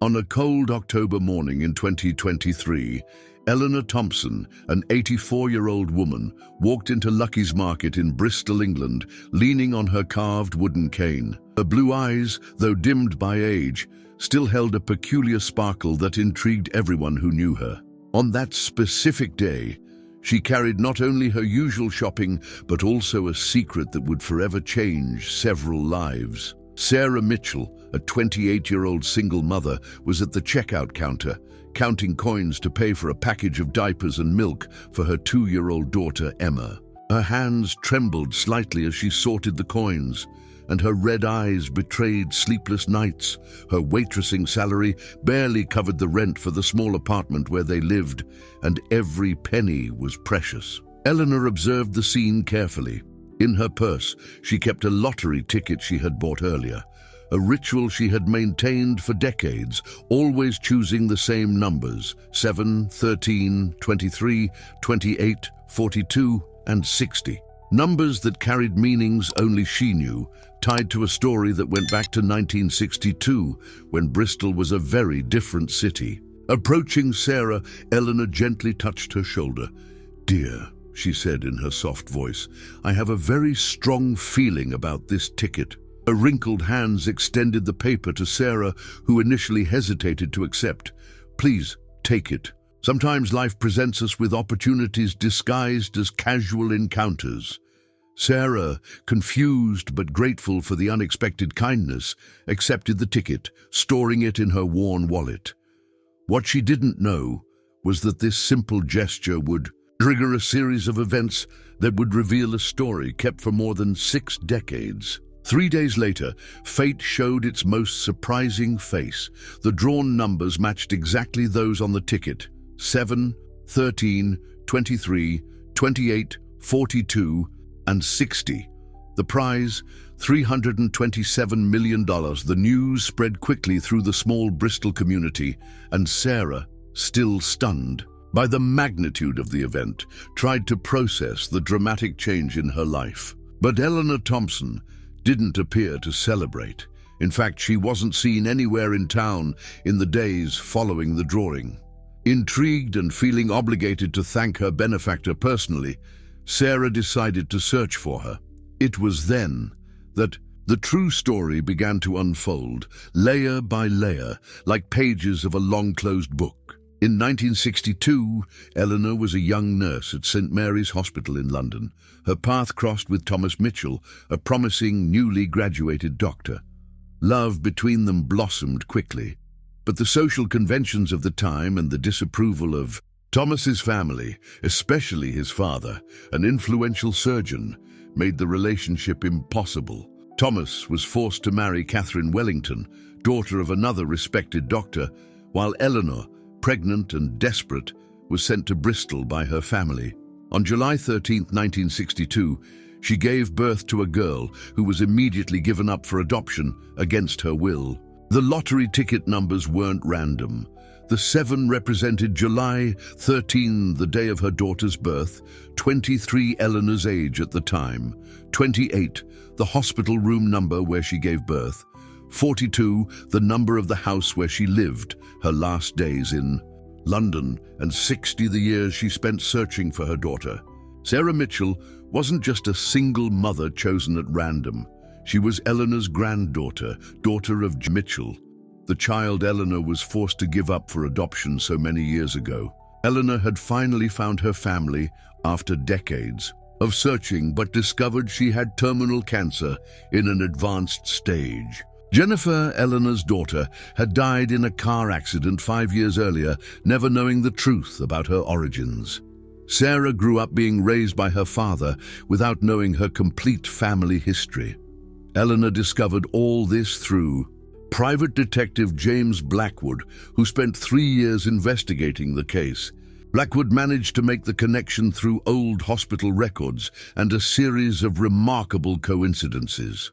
On a cold October morning in 2023, Eleanor Thompson, an 84-year-old woman, walked into Lucky's Market in Bristol, England, leaning on her carved wooden cane. Her blue eyes, though dimmed by age, still held a peculiar sparkle that intrigued everyone who knew her. On that specific day, she carried not only her usual shopping, but also a secret that would forever change several lives. Sarah Mitchell, a 28-year-old single mother, was at the checkout counter, counting coins to pay for a package of diapers and milk for her 2-year-old daughter, Emma. Her hands trembled slightly as she sorted the coins, and her red eyes betrayed sleepless nights. Her waitressing salary barely covered the rent for the small apartment where they lived, and every penny was precious. Eleanor observed the scene carefully. In her purse, she kept a lottery ticket she had bought earlier, a ritual she had maintained for decades, always choosing the same numbers: 7, 13, 23, 28, 42, and 60. Numbers that carried meanings only she knew, tied to a story that went back to 1962, when Bristol was a very different city. Approaching Sarah, Eleanor gently touched her shoulder. "Dear," she said in her soft voice, "I have a very strong feeling about this ticket." Her wrinkled hands extended the paper to Sarah, who initially hesitated to accept. "Please, take it. Sometimes life presents us with opportunities disguised as casual encounters." Sarah, confused but grateful for the unexpected kindness, accepted the ticket, storing it in her worn wallet. What she didn't know was that this simple gesture would trigger a series of events that would reveal a story kept for more than 6 decades. 3 days later, fate showed its most surprising face. The drawn numbers matched exactly those on the ticket: 7, 13, 23, 28, 42, and 60. The prize, $327 million. The news spread quickly through the small Bristol community, and Sarah, still stunned by the magnitude of the event, tried to process the dramatic change in her life. But Eleanor Thompson didn't appear to celebrate. In fact, she wasn't seen anywhere in town in the days following the drawing. Intrigued and feeling obligated to thank her benefactor personally, Sarah decided to search for her. It was then that the true story began to unfold, layer by layer, like pages of a long-closed book. In 1962, Eleanor was a young nurse at St. Mary's Hospital in London. Her path crossed with Thomas Mitchell, a promising, newly graduated doctor. Love between them blossomed quickly, but the social conventions of the time and the disapproval of Thomas's family, especially his father, an influential surgeon, made the relationship impossible. Thomas was forced to marry Catherine Wellington, daughter of another respected doctor, while Eleanor, pregnant and desperate, was sent to Bristol by her family. On July 13, 1962, she gave birth to a girl who was immediately given up for adoption against her will. The lottery ticket numbers weren't random. The 7 represented July 13, the day of her daughter's birth, 23 Eleanor's age at the time, 28 the hospital room number where she gave birth, 42 the number of the house where she lived her last days in London, and 60 the years she spent searching for her daughter. Sarah Mitchell wasn't just a single mother chosen at random. She was Eleanor's granddaughter, daughter of Mitchell, the child Eleanor was forced to give up for adoption so many years ago. Eleanor had finally found her family after decades of searching, but discovered she had terminal cancer in an advanced stage. Jennifer, Eleanor's daughter, had died in a car accident 5 years earlier, never knowing the truth about her origins. Sarah grew up being raised by her father without knowing her complete family history. Eleanor discovered all this through Private Detective James Blackwood, who spent 3 years investigating the case. Blackwood managed to make the connection through old hospital records and a series of remarkable coincidences.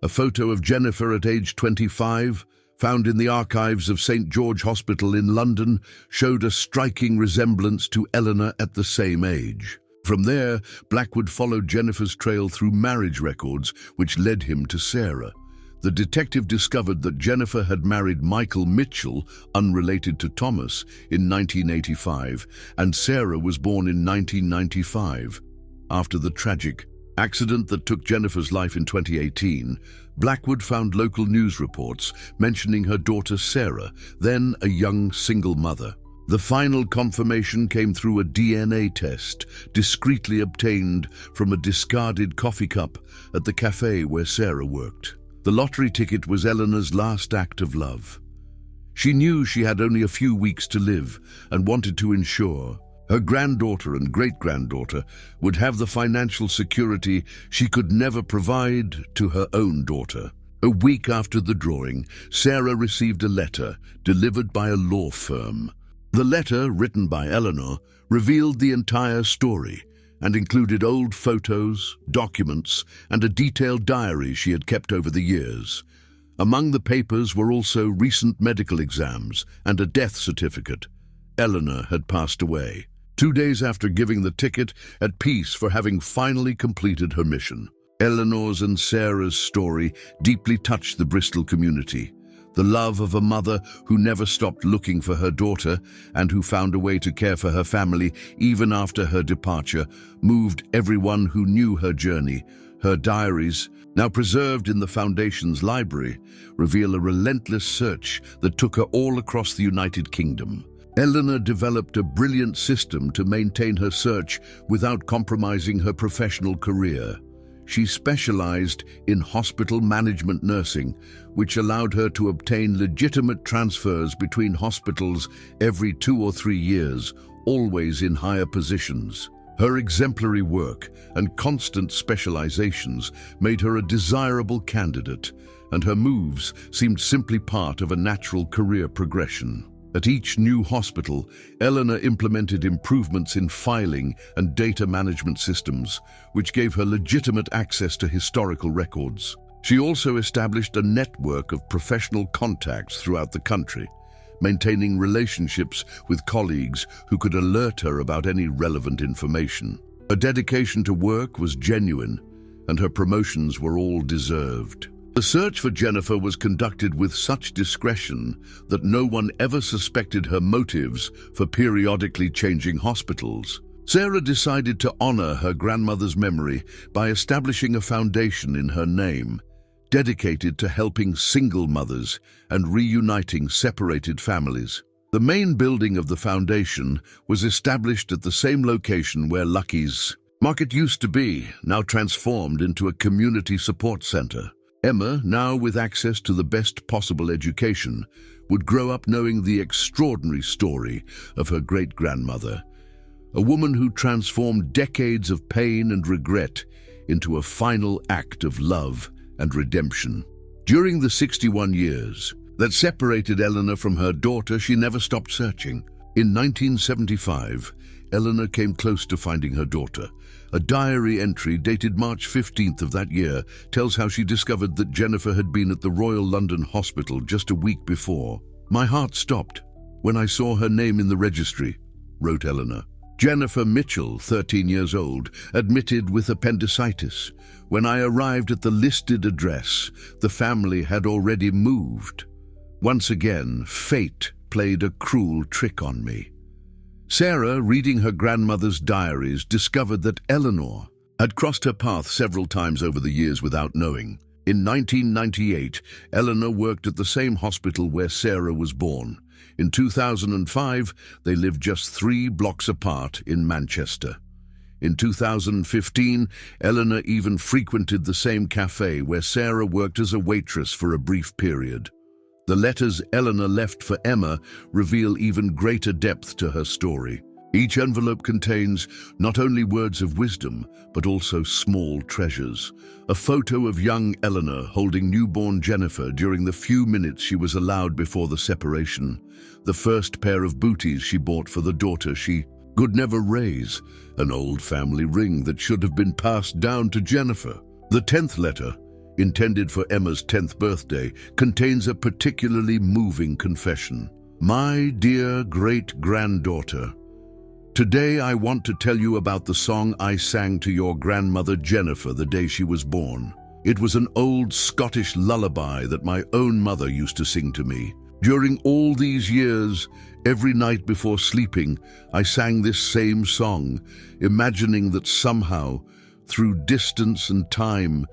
A photo of Jennifer at age 25, found in the archives of St. George Hospital in London, showed a striking resemblance to Eleanor at the same age. From there, Blackwood followed Jennifer's trail through marriage records, which led him to Sarah. The detective discovered that Jennifer had married Michael Mitchell, unrelated to Thomas, in 1985, and Sarah was born in 1995. After the tragic accident that took Jennifer's life in 2018, Blackwood found local news reports mentioning her daughter Sarah, then a young single mother. The final confirmation came through a DNA test, discreetly obtained from a discarded coffee cup at the cafe where Sarah worked. The lottery ticket was Eleanor's last act of love. She knew she had only a few weeks to live and wanted to ensure her granddaughter and great-granddaughter would have the financial security she could never provide to her own daughter. A week after the drawing, Sarah received a letter delivered by a law firm. The letter, written by Eleanor, revealed the entire story and included old photos, documents, and a detailed diary she had kept over the years. Among the papers were also recent medical exams and a death certificate. Eleanor had passed away 2 days after giving the ticket, at peace for having finally completed her mission. Eleanor's and Sarah's story deeply touched the Bristol community. The love of a mother who never stopped looking for her daughter and who found a way to care for her family even after her departure moved everyone who knew her journey. Her diaries, now preserved in the Foundation's library, reveal a relentless search that took her all across the United Kingdom. Eleanor developed a brilliant system to maintain her search without compromising her professional career. She specialized in hospital management nursing, which allowed her to obtain legitimate transfers between hospitals every 2 or 3 years, always in higher positions. Her exemplary work and constant specializations made her a desirable candidate, and her moves seemed simply part of a natural career progression. At each new hospital, Eleanor implemented improvements in filing and data management systems, which gave her legitimate access to historical records. She also established a network of professional contacts throughout the country, maintaining relationships with colleagues who could alert her about any relevant information. Her dedication to work was genuine, and her promotions were all deserved. The search for Jennifer was conducted with such discretion that no one ever suspected her motives for periodically changing hospitals. Sarah decided to honor her grandmother's memory by establishing a foundation in her name, dedicated to helping single mothers and reuniting separated families. The main building of the foundation was established at the same location where Lucky's Market used to be, now transformed into a community support center. Emma, now with access to the best possible education, would grow up knowing the extraordinary story of her great-grandmother, a woman who transformed decades of pain and regret into a final act of love and redemption. During the 61 years that separated Eleanor from her daughter, she never stopped searching. In 1975, Eleanor came close to finding her daughter. A diary entry dated March 15th of that year tells how she discovered that Jennifer had been at the Royal London Hospital just a week before. "My heart stopped when I saw her name in the registry," wrote Eleanor. Jennifer Mitchell, 13 years old, admitted with appendicitis. "When I arrived at the listed address, the family had already moved. Once again, fate played a cruel trick on me." Sarah, reading her grandmother's diaries, discovered that Eleanor had crossed her path several times over the years without knowing. In 1998, Eleanor worked at the same hospital where Sarah was born. In 2005, they lived just 3 blocks apart in Manchester. In 2015, Eleanor even frequented the same cafe where Sarah worked as a waitress for a brief period. The letters Eleanor left for Emma reveal even greater depth to her story. Each envelope contains not only words of wisdom, but also small treasures. A photo of young Eleanor holding newborn Jennifer during the few minutes she was allowed before the separation. The first pair of booties she bought for the daughter she could never raise. An old family ring that should have been passed down to Jennifer. The 10th letter, intended for Emma's 10th birthday, contains a particularly moving confession. "My dear great-granddaughter, today I want to tell you about the song I sang to your grandmother Jennifer the day she was born. It was an old Scottish lullaby that my own mother used to sing to me. During all these years, every night before sleeping, I sang this same song, imagining that somehow, through distance and time,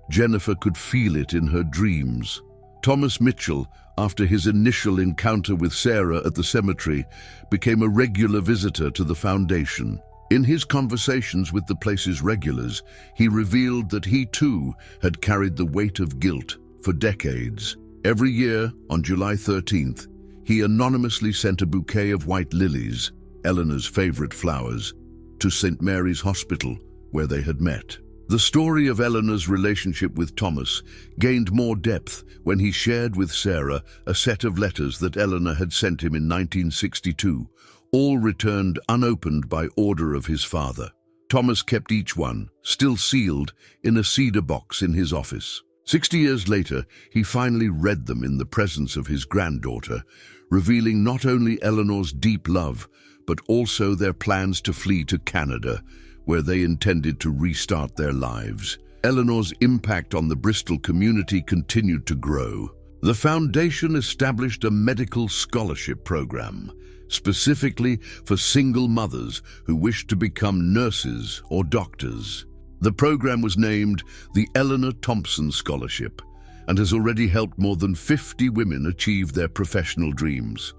Jennifer could feel it in her dreams. Thomas Mitchell, after his initial encounter with Sarah at the cemetery, became a regular visitor to the foundation. In his conversations with the place's regulars, he revealed that he too had carried the weight of guilt for decades. Every year, on July 13th, he anonymously sent a bouquet of white lilies, Eleanor's favorite flowers, to St. Mary's Hospital, where they had met. The story of Eleanor's relationship with Thomas gained more depth when he shared with Sarah a set of letters that Eleanor had sent him in 1962, all returned unopened by order of his father. Thomas kept each one, still sealed, in a cedar box in his office. 60 years later, he finally read them in the presence of his granddaughter, revealing not only Eleanor's deep love, but also their plans to flee to Canada, where they intended to restart their lives. Eleanor's impact on the Bristol community continued to grow. The foundation established a medical scholarship program, specifically for single mothers who wished to become nurses or doctors. The program was named the Eleanor Thompson Scholarship and has already helped more than 50 women achieve their professional dreams.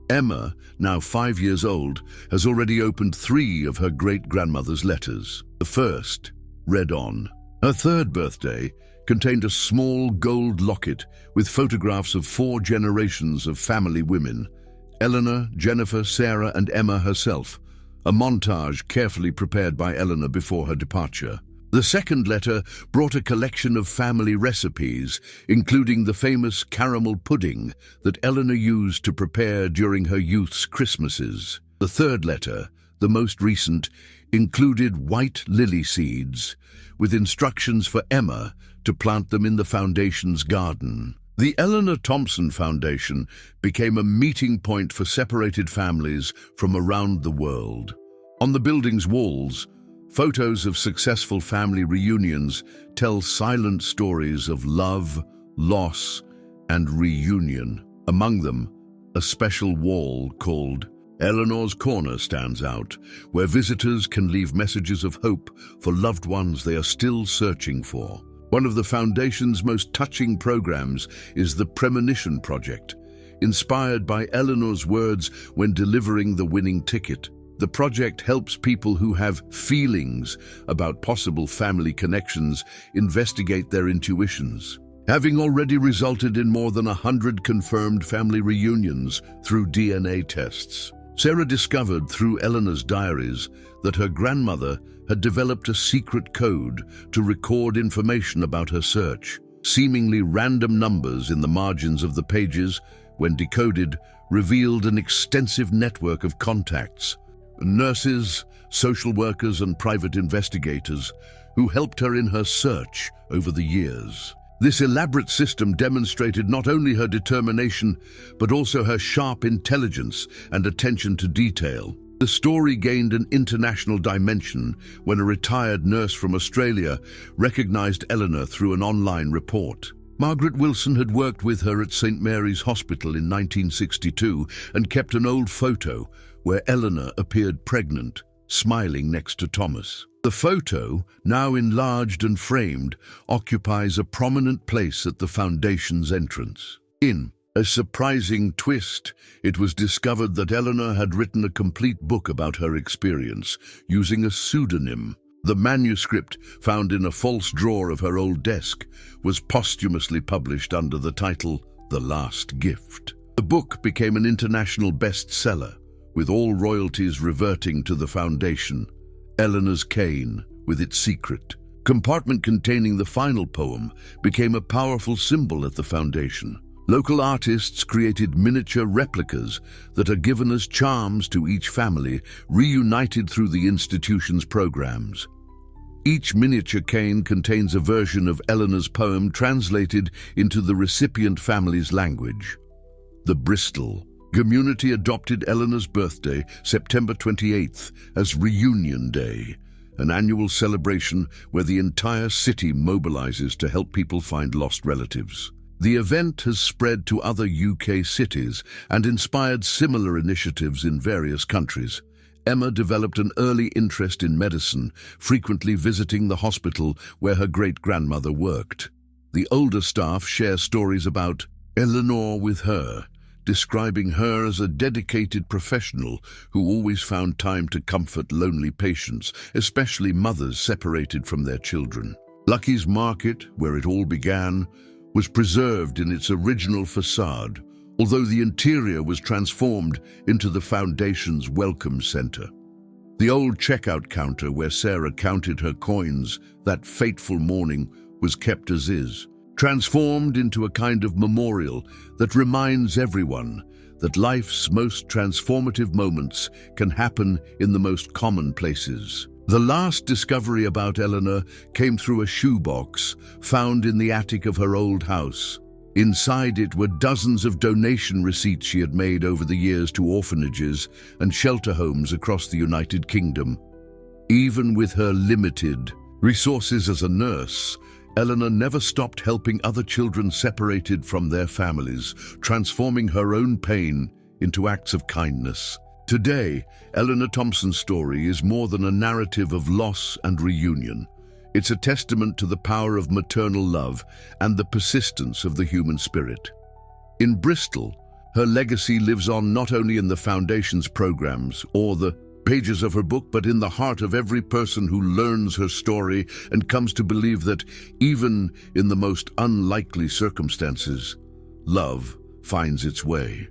Emma, now 5 years old, has already opened 3 of her great-grandmother's letters. The first read on. Her third birthday contained a small gold locket with photographs of 4 generations of family women: Eleanor, Jennifer, Sarah, and Emma herself, a montage carefully prepared by Eleanor before her departure. The second letter brought a collection of family recipes, including the famous caramel pudding that Eleanor used to prepare during her youth's Christmases. The third letter, the most recent, included white lily seeds, with instructions for Emma to plant them in the foundation's garden. The Eleanor Thompson Foundation became a meeting point for separated families from around the world. On the building's walls, photos of successful family reunions tell silent stories of love, loss, and reunion. Among them, a special wall called Eleanor's Corner stands out, where visitors can leave messages of hope for loved ones they are still searching for. One of the Foundation's most touching programs is the Premonition Project, inspired by Eleanor's words when delivering the winning ticket. The project helps people who have feelings about possible family connections investigate their intuitions, having already resulted in more than 100 confirmed family reunions through DNA tests. Sarah discovered through Eleanor's diaries that her grandmother had developed a secret code to record information about her search. Seemingly random numbers in the margins of the pages, when decoded, revealed an extensive network of contacts, nurses, social workers, and private investigators who helped her in her search over the years. This elaborate system demonstrated not only her determination, but also her sharp intelligence and attention to detail. The story gained an international dimension when a retired nurse from Australia recognized Eleanor through an online report. Margaret Wilson had worked with her at St. Mary's Hospital in 1962 and kept an old photo where Eleanor appeared pregnant, smiling next to Thomas. The photo, now enlarged and framed, occupies a prominent place at the Foundation's entrance. In a surprising twist, it was discovered that Eleanor had written a complete book about her experience, using a pseudonym. The manuscript, found in a false drawer of her old desk, was posthumously published under the title The Last Gift. The book became an international bestseller, with all royalties reverting to the Foundation. Eleanor's cane, with its secret compartment containing the final poem, became a powerful symbol at the Foundation. Local artists created miniature replicas that are given as charms to each family, reunited through the institution's programs. Each miniature cane contains a version of Eleanor's poem translated into the recipient family's language. The Bristol community adopted Eleanor's birthday, September 28th, as Reunion Day, an annual celebration where the entire city mobilizes to help people find lost relatives. The event has spread to other UK cities and inspired similar initiatives in various countries. Emma developed an early interest in medicine, frequently visiting the hospital where her great-grandmother worked. The older staff share stories about Eleanor with her, describing her as a dedicated professional who always found time to comfort lonely patients, especially mothers separated from their children. Lucky's Market, where it all began, was preserved in its original facade, although the interior was transformed into the Foundation's Welcome Centre. The old checkout counter where Sarah counted her coins that fateful morning was kept as is, transformed into a kind of memorial that reminds everyone that life's most transformative moments can happen in the most common places. The last discovery about Eleanor came through a shoebox found in the attic of her old house. Inside it were dozens of donation receipts she had made over the years to orphanages and shelter homes across the United Kingdom. Even with her limited resources as a nurse, Eleanor never stopped helping other children separated from their families, transforming her own pain into acts of kindness. Today, Eleanor Thompson's story is more than a narrative of loss and reunion. It's a testament to the power of maternal love and the persistence of the human spirit. In Bristol, her legacy lives on not only in the Foundation's programs or the pages of her book, but in the heart of every person who learns her story and comes to believe that, even in the most unlikely circumstances, love finds its way.